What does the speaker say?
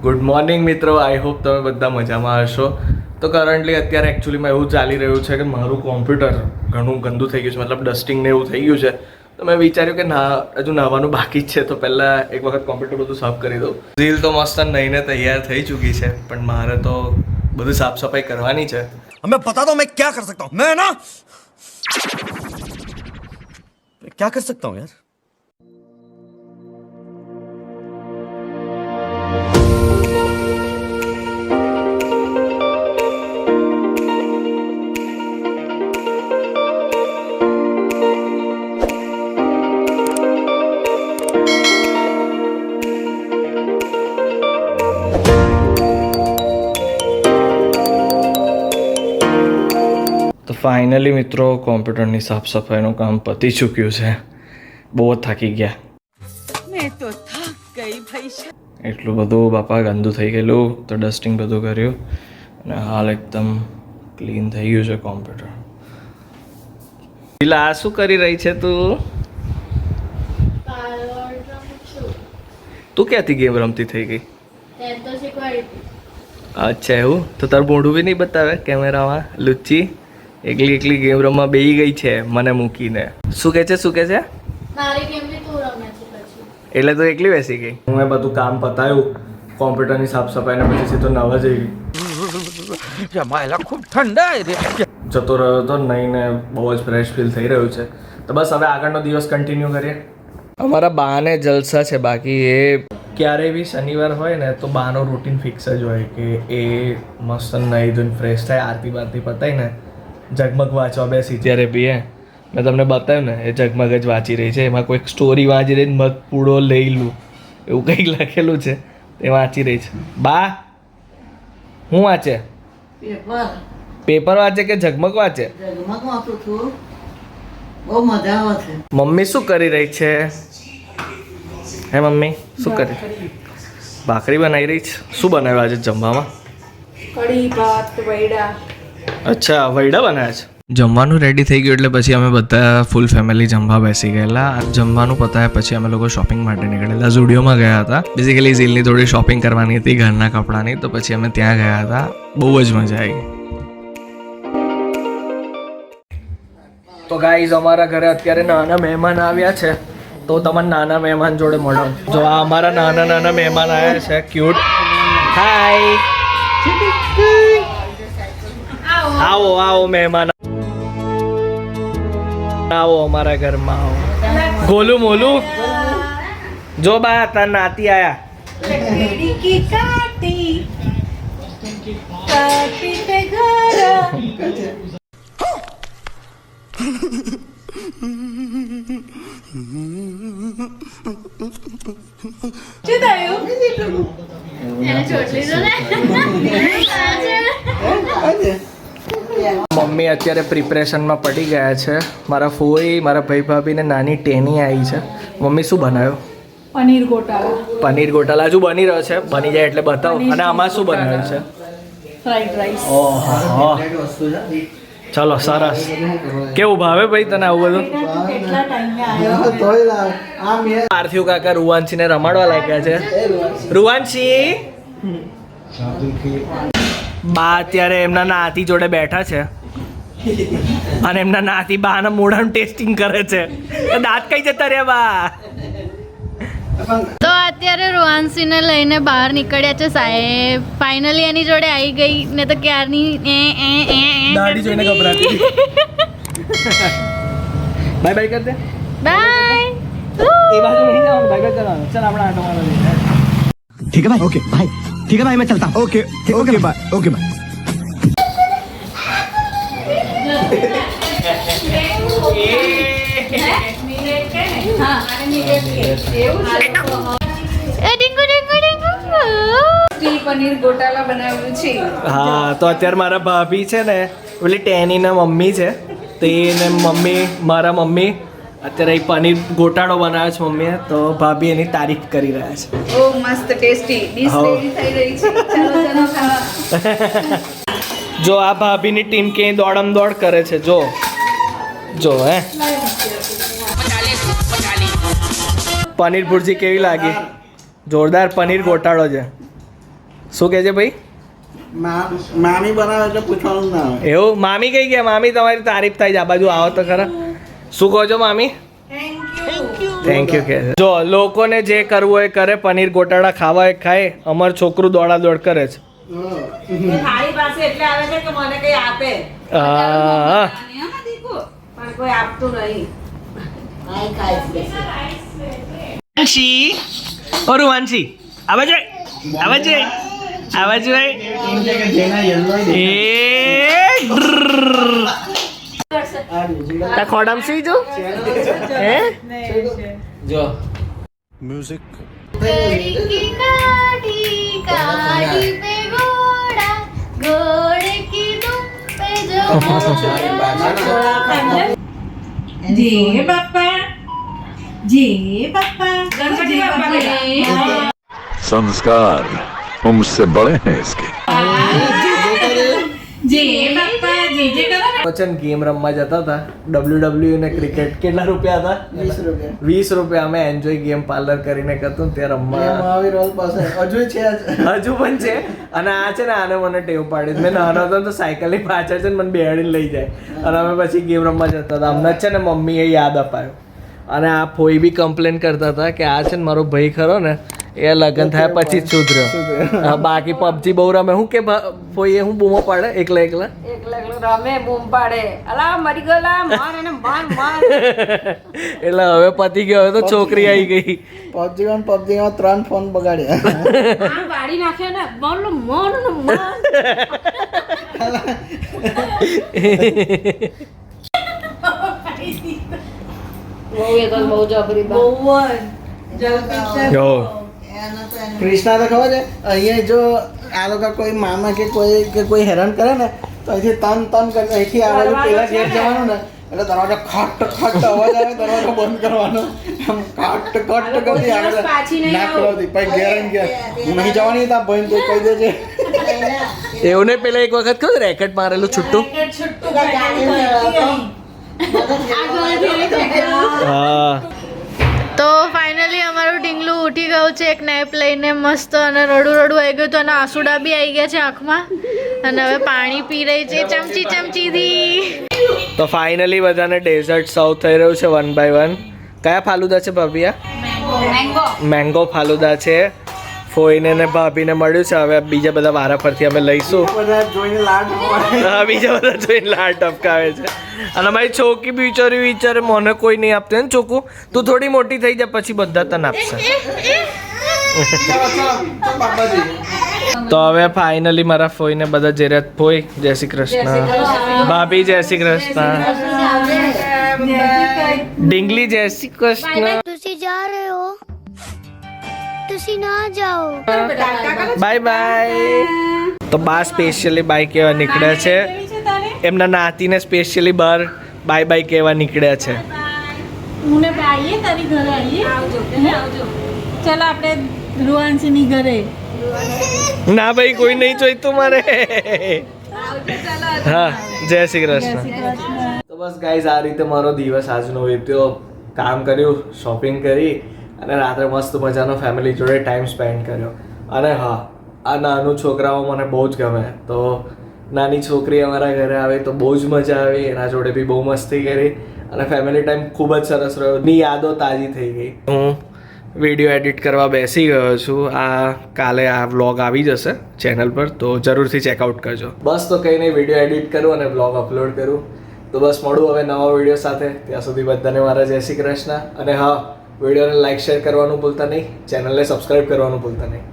Good morning મિત્રો, I hope તમે બધા મજામાં હશો. તો કરન્ટલી અત્યારે એકચ્યુઅલીમાં એવું ચાલી રહ્યું છે કે મારું કોમ્પ્યુટર ઘણું ગંદુ થઈ ગયું છે, મતલબ ડસ્ટિંગ ને એવું થઈ ગયું છે. તો મેં વિચાર્યું કે હજુ નાહવાનું બાકી જ છે, તો પહેલાં એક વખત કોમ્પ્યુટર બધું સાફ કરી દઉં. ઝીલ તો મસ્ત નહીને તૈયાર થઈ ચૂકી છે, પણ મારે તો બધું સાફ સફાઈ કરવાની છે. हमें पता तो मैं क्या कर सकता हूँ. मैं ना क्या कर सकता हूँ यार. તો ફાઇનલી મિત્રો કોમ્પ્યુટરની સાફ સફાઈનું કામ પતી ચૂક્યું છે. બહુ જ થાકી ગયા. मैं तो थक गई भाई. એટલું બધું બાપા ગંદુ થઈ ગયેલું, તો ડસ્ટિંગ બધું કર્યું અને હાલ એકદમ ક્લીન થઈ ગયું છે કોમ્પ્યુટર. આ શું કરી રહી છે તું? તું ક્યાંથી ગેમ રમતી થઈ ગઈ? અચ્છા એવું? તો તારું મોઢું બી નહીં બતાવે કેમેરામાં? લુચ્ચી એકલી ગેમ રમવા બેહી ગઈ છે મને મૂકીને. શું કહે છે? મારી ગેમ બી તું રમે છે પછી. એટલે તો એકલી બેસી ગઈ. હું એ બધું કામ પતાવ્યું કોમ્પ્યુટરની સાફ સફાઈને, પછી સીધો નવા જઈ ગઈ. खूब ठंडा है रे. જતો રહ્યો તો નહીં ને બહુ જ ફ્રેશ ફીલ થઈ રહ્યું છે. તો બસ હવે આગળનો દિવસ કન્ટિન્યુ કરીએ. અમારા બાને જલસા છે, બાકી એ ક્યારેય બી શનિવાર હોય ને તો બાનો રૂટીન ફિક્સ જ હોય કે એ મસ્ત નહીં ધોઈને ફ્રેશ થાય, આરતી બારતી પતાય ને ઝગમગ વાંચવા બેસી. જ્યારે બી મેં તમને બતાવ્યું ને એ ઝગમગ જ વાંચી રહી છે. એમાં કોઈક સ્ટોરી વાંચી રહી, મત પૂડો લઈ લઉં એવું કંઈક લખેલું છે, તે વાંચી રહી છે. બા હું વાંચે? પેપર વાંચે કે ઝગમગ વાંચે? બહુ મજા આવે છે. મમ્મી શું કરી રહી છે? હે મમ્મી શું કરી? ભાખરી બનાવી રહી છે. શું બનાવ્યું આજે જમવામાં? કઢી ભાત વૈડા. અચ્છા, વૈડા બનાવ્યા છે. જમવાનું રેડી થઈ ગયું એટલે પછી અમે બધા ફૂલ ફેમિલી જમવા બેસી ગયેલા. જમવાનું પતાયા પછી અમે લોકો શોપિંગ માટે નીકળેલા. ઝુડિયોમાં ગયા હતા. બેઝિકલી ઝીલની થોડી શોપિંગ કરવાની હતી ઘરના કપડાની, તો પછી અમે ત્યાં ગયા હતા. બહુ જ મજા આવી. તો ગાઈઝ અમારા ઘરે અત્યારે નાના મહેમાન આવ્યા છે, તો તમારા નાના મહેમાન જોડે મળો. જો આ અમારા નાના મહેમાન આવ્યા છે, ક્યુટ. હાય, આવો મહેમાન, આવો અમારા ઘરમાં આવો. ગોલું મોલું જો બા તાર નાતી આયા. મમ્મી અત્યારે પ્રિપરેશનમાં પડી ગયા છે. મારા ફોઈ, મારા ભાઈ ભાભી ને નાની ટેની આવી છે. મમ્મી શું બનાવ્યું? પનીર ગોટાલા હજુ બની રહ્યો છે, બની જાય એટલે બતાવો. અને આમાં શું બનાવ્યું છે? Fried rice. ઓહો, ચલો સરસ. કેવું ભાવે ભાઈ તને આવું બધું? કેટલા ટાઈમે પાર્થિવ કાકા રૂવાંશીને રમાડવા લાગ્યા છે. રૂવાંશી બા અત્યારે એમના નાતી જોડે બેઠા છે અને એમના નાતી બાના મોઢાનું ટેસ્ટિંગ કરે છે. દાંત કઈ જતા રહ્યા બા? તો અત્યારે રોહાનસીને લઈને બહાર નીકળ્યા છે સાહેબ. ફાઇનલી એની જોડે આવી ગઈ, ને તો ક્યારની દાઢી જોઈને ગભરાતી. બાય બાય કર દે. બાય. એ બાજુ નહીં જવાનું, બાય બાય કરવાનું. ચાલ આપણે આટો મારવા. ठीक है भाई. ओके भाई. ठीक है भाई, मैं चलता हूँ. Okay okay bye. Okay bye. Paneer ગોટાલા બનાવ્યું છે. હા, તો અત્યારે મારા ભાભી છે ને, ઓલી ટેનીના મમ્મી છે, તે ને મમ્મી, મારા મમ્મી અત્યારે પનીર ગોટાળો બનાવ્યો છે મમ્મીએ, તો ભાભી એની તારીફ કરી રહ્યા છે. ઓ મસ્ત ટેસ્ટી ડીશ રેડી થઈ રહી છે. ચલો ખાવા. જો આ ભાભીની ટીમ ક્યાંય દોડમ દોડ કરે છે. જો હે પનીર ભુરજી કેવી લાગી? જોરદાર પનીર ગોટાળો છે. શું કહે છે ભાઈ? મામી બનાવે એટલે પૂછવાનું ના આવે. એવું મામી કઈ ગયા? મામી તમારી તારીફ થાય છે, આ બાજુ આવો તો ખરા. શું કહો છો મામી? થેન્ક યુ કે જો લોકોને જે કરવું હોય કરે, પનીર ગોટાળા ખાવા હોય ખાય, અમાર છોકરું દોડા દોડ કરે છે. થાળી પાસે એટલે આવે છે કે મને કઈ આપે હા પણ કોઈ આપતું નહીં. વાંશી ઓરું વાંશી આવે છે એ તા ખોડામ સી જો હે જો की काटी काटी पे घोड़ा घोड़े की दुम पे जो જય બાપા ગણપતિ બાપા संस्कार मुझसे बड़े हैं इसके જય બાપા જય કરો વચન ગેમ રમવા જતા હતા WWE ને ક્રિકેટ. કેટલા રૂપિયા હતા? 20 રૂપિયા. 20 રૂપિયા. અમે એન્જોય ગેમ પાર્લર કરીને કરતું ને ત્યાં રમવા મહાવીર રોડ પાસે હજુ છે જ. હજુ પણ છે. અને આ છે ને આને મને ટેવ પાડી. મેં નાનો હતો ને તો સાયકલની પાછળ છે ને મને બેહાડીને લઈ જાય અને અમે પછી ગેમ રમવા જતા હતા. અમને છે ને મમ્મીએ યાદ અપાયો. અને આ ફોઈ બી કમ્પ્લેન કરતા હતા કે આ છે ને મારો ભાઈ ખરો ને એ લગ્ન થયા પછી જ સુધર્યો. બાકી પબજી બહુ રમે. હું કે ફોઈએ હું બૂમો પાડે એકલા એકલા રમે બૂમ પાડે અલા મરી ગયેલા માર એને માર એટલે હવે પતી ગયો. હવે તો છોકરી આવી ગઈ. પબજીમાં 3 ફોન બગાડ્યા. આ વાડી નાખ્યો ને બોલો મોન ને મોન બહુ જબરી બહુ જો કૃષ્ણા તો ખબર છે અહીંયા જો આ લોકો કોઈ મામા કે કોઈ હેરાન કરે ને તો અહીંથી તન કરે. અહીંથી આ બાજુ પેલા ઘેર જવાનું ને એટલે દરવાજો ખટ અવાજ આવે, દરવાજો બંધ કરવાનો. આમ ખટ કરતી આગળ ના ખોલતી. પછી ઘેર આવીને ઘેર હું નહીં જવાની તા ભાઈ તો કહી દેજે. એવું ને પેલા એક વખત ખબર રેકેટ મારેલું છૂટું. હા તો ફાઇનલી અમારું ઢીંગલું ઉઠી ગયું છે એક નેપ લઈને મસ્ત, અને રડું આવી ગયું હતું અને આંસુડા બી આવી ગયા છે આંખમાં, અને હવે પાણી પી રહી છે ચમચીથી. તો ફાઇનલી બધાને ડેઝર્ટ સર્વ થઈ રહ્યું છે 1 by 1. કયા ફાલુદા છે ભાભી? મેંગો ફાલુદા છે. ફોઈને ને ભાભીને મળ્યું છે. હવે બીજા બધા વારા પરથી અમે લઈશું. બધા જોઈને લાડ પડે. હા બીજા બધા જોઈને લાડ ટપકાવે છે. અને મારી છોકરી બી વિચારે મને કોઈ નહીં આપતું ને છોકું તું થોડી મોટી થઈ જાય પછી બધા તને આપશે. ચાલો બાપાજી. તો હવે ફાઇનલી મારા ફોઈને બધા જેરિયા ફોઈ જય શ્રી કૃષ્ણ, ભાભી જય શ્રી કૃષ્ણ, ડિંગલી જય શ્રી કૃષ્ણ, ਤੁਸੀਂ ਜਾ ਰਹੇ ਹੋ ਤੁਸੀਂ ના જાઓ બાય બાય. તો બા સ્પેશિયલી બાય કહેવા નીકળ્યા છે. એમના નાતીને સ્પેશિયલી બહાર બાય બાય કહેવા નીકળ્યા છે. હું આવીએ તારી ઘરે આવીએ આવજો ચાલો આપણે રૂવાંશીની ઘરે. ના ભાઈ કોઈ નહીં જોઈતું મારે. હા જય શ્રી કૃષ્ણ. તો બસ ગાઈઝ આ રીતે મારો દિવસ આજનો વીત્યો. કામ કર્યું, શોપિંગ કરી અને રાત્રે મસ્ત મજાનો ફેમિલી જોડે ટાઈમ સ્પેન્ડ કર્યો. અને હા આ નાનું છોકરાઓ મને બહુ જ ગમે. તો નાની છોકરી અમારા ઘરે આવે તો બહુ જ મજા આવી. એના જોડે બી બહુ મસ્તી કરી અને ફેમિલી ટાઈમ ખૂબ જ સરસ રહ્યો. ની યાદો તાજી થઈ ગઈ. હું વિડીયો એડિટ કરવા બેસી ગયો છું. આ કાલે આ વ્લોગ આવી જશે ચેનલ પર, તો જરૂરથી ચેકઆઉટ કરજો. બસ તો કંઈ નહીં, વિડીયો એડિટ કરું અને વ્લોગ અપલોડ કરું. તો બસ મળું હવે નવા વિડીયો સાથે. ત્યાં સુધી બધાને મારા જય શ્રી કૃષ્ણ. અને હા વિડીયોને લાઈક શેર કરવાનું ભૂલતા નહીં, ચેનલને સબસ્ક્રાઈબ કરવાનું ભૂલતા નહીં.